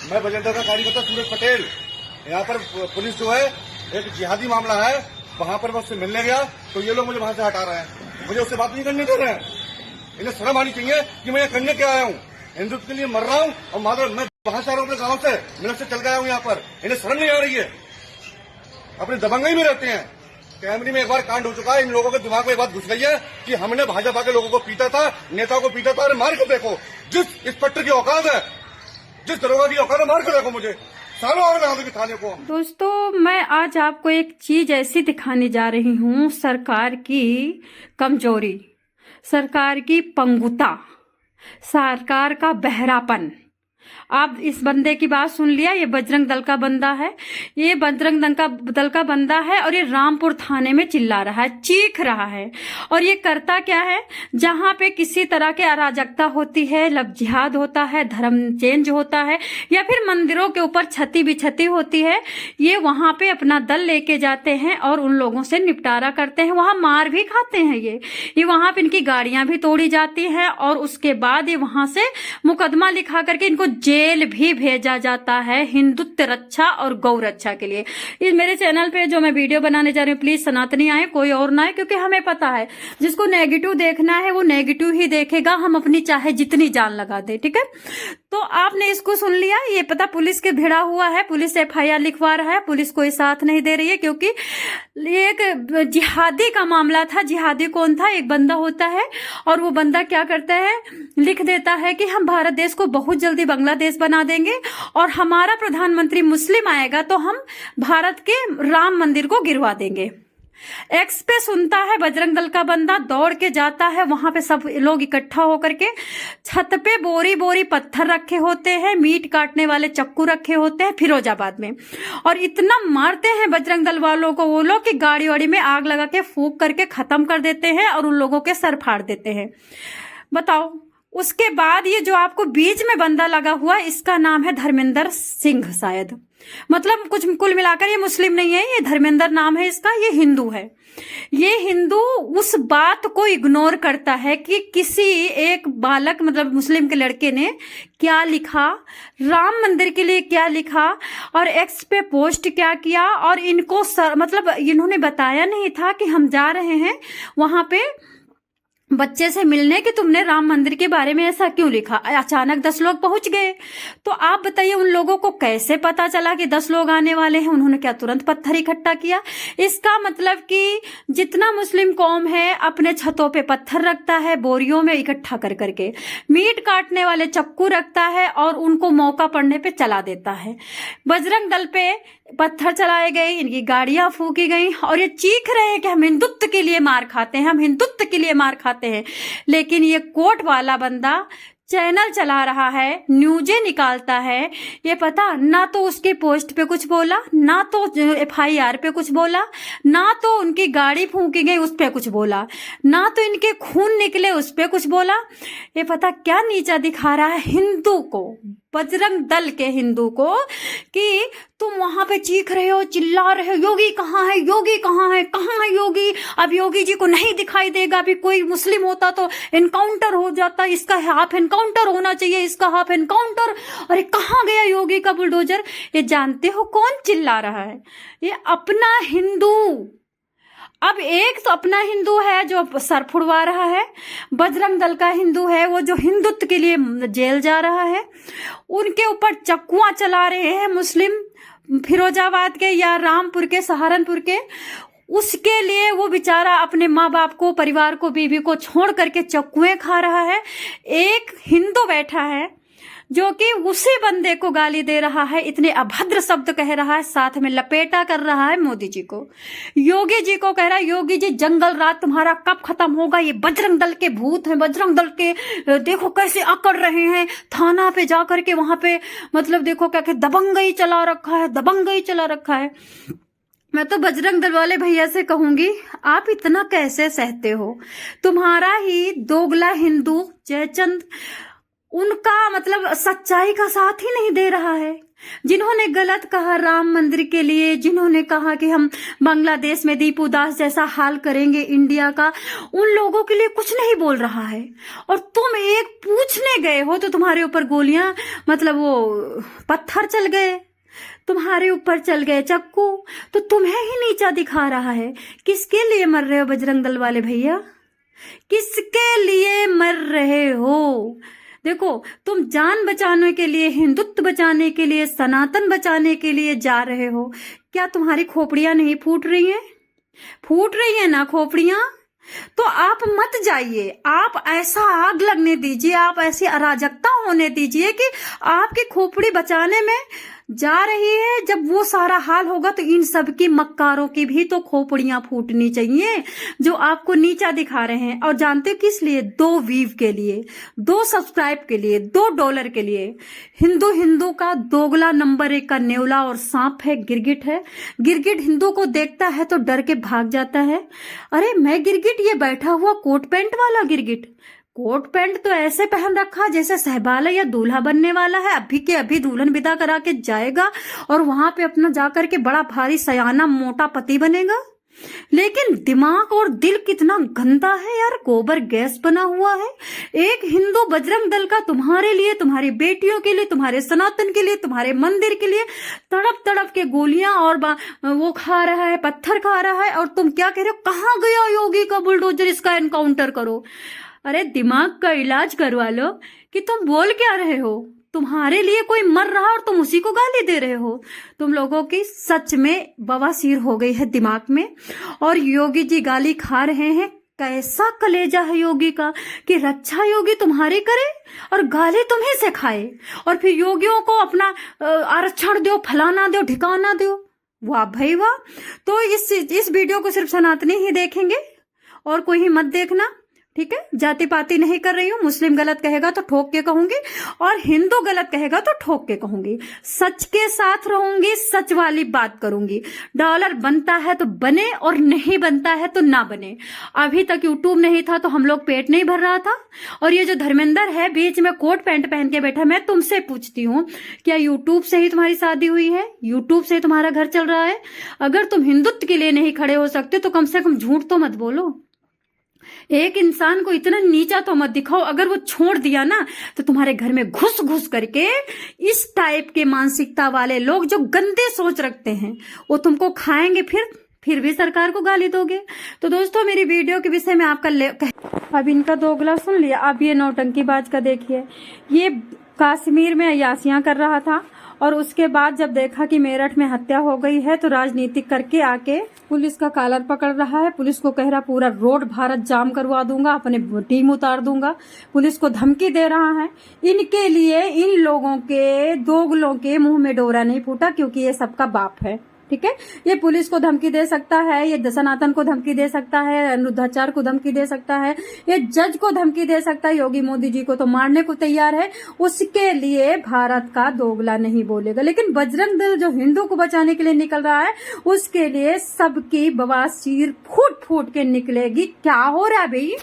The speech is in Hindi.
मैं बजरंग दल का कार्यकर्ता सूरज पटेल। यहाँ पर पुलिस जो है एक जिहादी मामला है, वहाँ पर मैं उससे मिलने गया तो ये लोग मुझे वहाँ से हटा रहे हैं, मुझे उससे बात नहीं करने दे रहे हैं। इन्हें शर्म आनी चाहिए कि मैं करने क्या आया हूँ, हिंदुत्व के लिए मर रहा हूँ और माधव मैं वहाँ से आ रहा हूँ अपने गाँव से, मैं से चल गया हूँ यहाँ पर। इन्हें शर्म नहीं आ रही है, अपने दबंगई में रहते हैं। कैमरे में एक बार कांड हो चुका है, इन लोगों के दिमाग में एक बात घुस गई है कि हमने भाजपा के लोगों को पीटा था, नेताओं को पीटा था। अरे मार के देखो, जिस इंस्पेक्टर की औकात है, जिस दरोगा की औकात है, मार के देखो मुझे। सालों आ गए थाने को। दोस्तों, मैं आज आपको एक चीज ऐसी दिखाने जा रही हूँ, सरकार की कमजोरी, सरकार की पंगुता, सरकार का बहरापन। आप इस बंदे की बात सुन लिया, ये बजरंग दल का बंदा है, ये बजरंग दल का बंदा है और ये रामपुर थाने में चिल्ला रहा है, चीख रहा है। और ये करता क्या है, जहां पे किसी तरह के अराजकता होती है, लव जिहाद होता है, धर्म चेंज होता है या फिर मंदिरों के ऊपर क्षति विक्षति होती है, ये वहां पे अपना दल लेके जाते हैं और उन लोगों से निपटारा करते हैं। वहां मार भी खाते हैं ये वहां पे इनकी गाड़ियां भी तोड़ी जाती है और उसके बाद ये वहां से मुकदमा लिखा करके इनको जेल भी भेजा जाता है हिंदुत्व रक्षा और गौ रक्षा के लिए। इस मेरे चैनल पे जो मैं वीडियो बनाने जा रही हूँ, प्लीज सनातनी आए, कोई और ना आए, क्योंकि हमें पता है जिसको नेगेटिव देखना है वो नेगेटिव ही देखेगा, हम अपनी चाहे जितनी जान लगा दे, ठीक है। तो आपने इसको सुन लिया, ये पता पुलिस के भिड़ा हुआ है, पुलिस FIR लिखवा रहा है, पुलिस कोई साथ नहीं दे रही है, क्योंकि एक जिहादी का मामला था। जिहादी कौन था, एक बंदा होता है और वो बंदा क्या करता है, लिख देता है कि हम भारत देश को बहुत जल्दी बांग्लादेश बना देंगे और हमारा प्रधानमंत्री मुस्लिम आएगा तो हम भारत के राम मंदिर को गिरवा देंगे। एक्स पे सुनता है बजरंग दल का बंदा, दौड़ के जाता है, वहां पे सब लोग इकट्ठा होकर के छत पे बोरी बोरी पत्थर रखे होते हैं, मीट काटने वाले चक्कू रखे होते हैं फिरोजाबाद में, और इतना मारते हैं बजरंग दल वालों को वो लोग कि गाड़ी वाड़ी में आग लगा के फूंक करके खत्म कर देते हैं और उन लोगों के सर फाड़ देते हैं। बताओ, उसके बाद ये जो आपको बीच में बंदा लगा हुआ, इसका नाम है धर्मेंद्र सिंह शायद, मतलब कुछ कुल मिलाकर ये मुस्लिम नहीं है, ये धर्मेंद्र नाम है इसका, ये हिंदू है। ये हिंदू उस बात को इग्नोर करता है कि किसी एक बालक मतलब मुस्लिम के लड़के ने क्या लिखा, राम मंदिर के लिए क्या लिखा और एक्स पे पोस्ट क्या किया, और इनको मतलब इन्होंने बताया नहीं था कि हम जा रहे हैं वहां पे बच्चे से मिलने कि तुमने राम मंदिर के बारे में ऐसा क्यों लिखा। अचानक 10 लोग पहुंच गए, तो आप बताइए उन लोगों को कैसे पता चला कि 10 लोग आने वाले हैं। उन्होंने क्या तुरंत पत्थर इकट्ठा किया? इसका मतलब कि जितना मुस्लिम कौम है अपने छतों पे पत्थर रखता है, बोरियों में इकट्ठा कर करके मीट काटने वाले चक्कू रखता है और उनको मौका पड़ने पे चला देता है। बजरंग दल पे पत्थर चलाए गए, इनकी गाड़ियां फूकी गई और ये चीख रहे हैं कि हम हिंदुत्व के लिए मार खाते हैं, हम हिंदुत्व के लिए मार खाते हैं। लेकिन ये कोट वाला बंदा चैनल चला रहा है, न्यूज़ें निकालता है, ये पता ना तो उसके पोस्ट पे कुछ बोला, ना तो FIR पे कुछ बोला, ना तो उनकी गाड़ी फूंकी गई उस पे कुछ बोला, ना तो इनके खून निकले उस पे कुछ बोला। ये पता क्या नीचा दिखा रहा है हिंदू को, बजरंग दल के हिंदू को, कि तुम वहां पे चीख रहे हो, चिल्ला रहे हो, योगी कहाँ है, योगी कहाँ है, कहाँ है योगी? अब योगी जी को नहीं दिखाई देगा, अभी कोई मुस्लिम होता तो एनकाउंटर हो जाता, इसका हाफ एनकाउंटर होना चाहिए, इसका हाफ एनकाउंटर। अरे कहाँ गया योगी का बुलडोजर? ये जानते हो कौन चिल्ला रहा है? ये अपना हिंदू। अब एक तो अपना हिंदू है जो सर फुड़वा रहा है, बजरंग दल का हिंदू है वो जो हिंदुत्व के लिए जेल जा रहा है, उनके ऊपर चक्कुआं चला रहे हैं मुस्लिम फिरोजाबाद के या रामपुर के, सहारनपुर के। उसके लिए वो बेचारा अपने माँ बाप को, परिवार को, बीवी को छोड़ करके चक्कुएं खा रहा है। एक हिंदू बैठा है जो कि उसी बंदे को गाली दे रहा है, इतने अभद्र शब्द कह रहा है, साथ में लपेटा कर रहा है मोदी जी को, योगी जी को कह रहा है, योगी जी जंगल राज तुम्हारा कब खत्म होगा? ये बजरंग दल के भूत हैं, बजरंग दल के देखो कैसे अकड़ रहे हैं, थाना पे जाकर के वहां पे मतलब देखो क्या दबंगई चला रखा है, दबंगई चला रखा है। मैं तो बजरंग दल वाले भैया से कहूंगी, आप इतना कैसे सहते हो? तुम्हारा ही दोगला हिंदू जयचंद उनका मतलब सच्चाई का साथ ही नहीं दे रहा है। जिन्होंने गलत कहा राम मंदिर के लिए, जिन्होंने कहा कि हम बांग्लादेश में दीपू दास जैसा हाल करेंगे इंडिया का, उन लोगों के लिए कुछ नहीं बोल रहा है। और तुम एक पूछने गए हो तो तुम्हारे ऊपर गोलियां, मतलब वो पत्थर चल गए, तुम्हारे ऊपर चल गए चक्कू, तो तुम्हें ही नीचा दिखा रहा है। किसके लिए मर रहे हो बजरंग दल वाले भैया, किसके लिए मर रहे हो? देखो, तुम जान बचाने के लिए, हिंदुत्व बचाने के लिए, सनातन बचाने के लिए जा रहे हो। क्या तुम्हारी खोपड़ियां नहीं फूट रही हैं? फूट रही है ना खोपड़ियां? तो आप मत जाइए, आप ऐसा आग लगने दीजिए, आप ऐसी अराजकता होने दीजिए कि आपकी खोपड़ी बचाने में जा रही है। जब वो सारा हाल होगा तो इन सब की मक्कारों की भी तो खोपड़ियां फूटनी चाहिए जो आपको नीचा दिखा रहे हैं। और जानते हो किस लिए? 2 व्यूज के लिए, 2 सब्सक्राइब के लिए, $2 के लिए। हिंदू का दोगला नंबर 1 का नेवला और सांप है, गिरगिट है। गिरगिट हिंदू को देखता है तो डर के भाग जाता है। अरे मैं गिरगिट, ये बैठा हुआ कोट पैंट वाला गिरगिट, कोट पैंट तो ऐसे पहन रखा जैसे सहबाला या दूल्हा बनने वाला है, अभी के अभी दुल्हन विदा करा के जाएगा और वहां पे अपना जाकर के बड़ा भारी सयाना मोटा पति बनेगा। लेकिन दिमाग और दिल कितना गंदा है यार, गोबर गैस बना हुआ है। एक हिंदू बजरंग दल का तुम्हारे लिए, तुम्हारी बेटियों के लिए, तुम्हारे सनातन के लिए, तुम्हारे मंदिर के लिए तड़प तड़प के गोलियां और वो खा रहा है, पत्थर खा रहा है, और तुम क्या कह रहे हो? कहाँ गया योगी का बुलडोजर, इसका एनकाउंटर करो। अरे दिमाग का इलाज करवा लो कि तुम बोल क्या रहे हो। तुम्हारे लिए कोई मर रहा और तुम उसी को गाली दे रहे हो। तुम लोगों की सच में बवासीर हो गई है दिमाग में। और योगी जी गाली खा रहे हैं। कैसा कलेजा है योगी का कि रक्षा योगी तुम्हारी करे और गाली तुम्हें से खाए, और फिर योगियों को अपना आरक्षण दो, फलाना दो, ठिकाना दो। वाह भाई वाह। तो इस वीडियो को सिर्फ सनातनी ही देखेंगे और कोई ही मत देखना, ठीक है? जाति पाति नहीं कर रही हूँ। मुस्लिम गलत कहेगा तो ठोक के कहूंगी और हिंदू गलत कहेगा तो ठोक के कहूंगी। सच के साथ रहूंगी, सच वाली बात करूंगी। डॉलर बनता है तो बने और नहीं बनता है तो ना बने। अभी तक यूट्यूब नहीं था तो हम लोग पेट नहीं भर रहा था। और ये जो धर्मेंद्र है बीच में कोट पैंट पहन के बैठा, मैं तुमसे पूछती हूँ, क्या यूट्यूब से ही तुम्हारी शादी हुई है? यूट्यूब से ही तुम्हारा घर चल रहा है? अगर तुम हिंदुत्व के लिए नहीं खड़े हो सकते तो कम से कम झूठ तो मत बोलो। एक इंसान को इतना नीचा तो मत दिखाओ। अगर वो छोड़ दिया ना तो तुम्हारे घर में घुस घुस करके इस टाइप के मानसिकता वाले लोग जो गंदे सोच रखते हैं वो तुमको खाएंगे, फिर भी सरकार को गाली दोगे। तो दोस्तों, मेरी वीडियो के विषय में आपका अब इनका दोगला सुन लिया। अब ये नौटंकीबाज का देखिए, ये कश्मीर में अयासियां कर रहा था और उसके बाद जब देखा कि मेरठ में हत्या हो गई है तो राजनीतिक करके आके पुलिस का कॉलर पकड़ रहा है। पुलिस को कह रहा पूरा रोड भारत जाम करवा दूंगा, अपने टीम उतार दूंगा। पुलिस को धमकी दे रहा है। इनके लिए, इन लोगों के दोगलों के मुंह में डोरा नहीं फूटा, क्योंकि ये सबका बाप है, ठीक है? ये पुलिस को धमकी दे सकता है, ये सनातन को धमकी दे सकता है, अनिरुद्धाचार्य को धमकी दे सकता है, ये जज को धमकी दे सकता है, योगी मोदी जी को तो मारने को तैयार है। उसके लिए भारत का दोगला नहीं बोलेगा। लेकिन बजरंग दल जो हिंदू को बचाने के लिए निकल रहा है, उसके लिए सबकी बवासीर फूट फूट के निकलेगी। क्या हो रहा है भाई?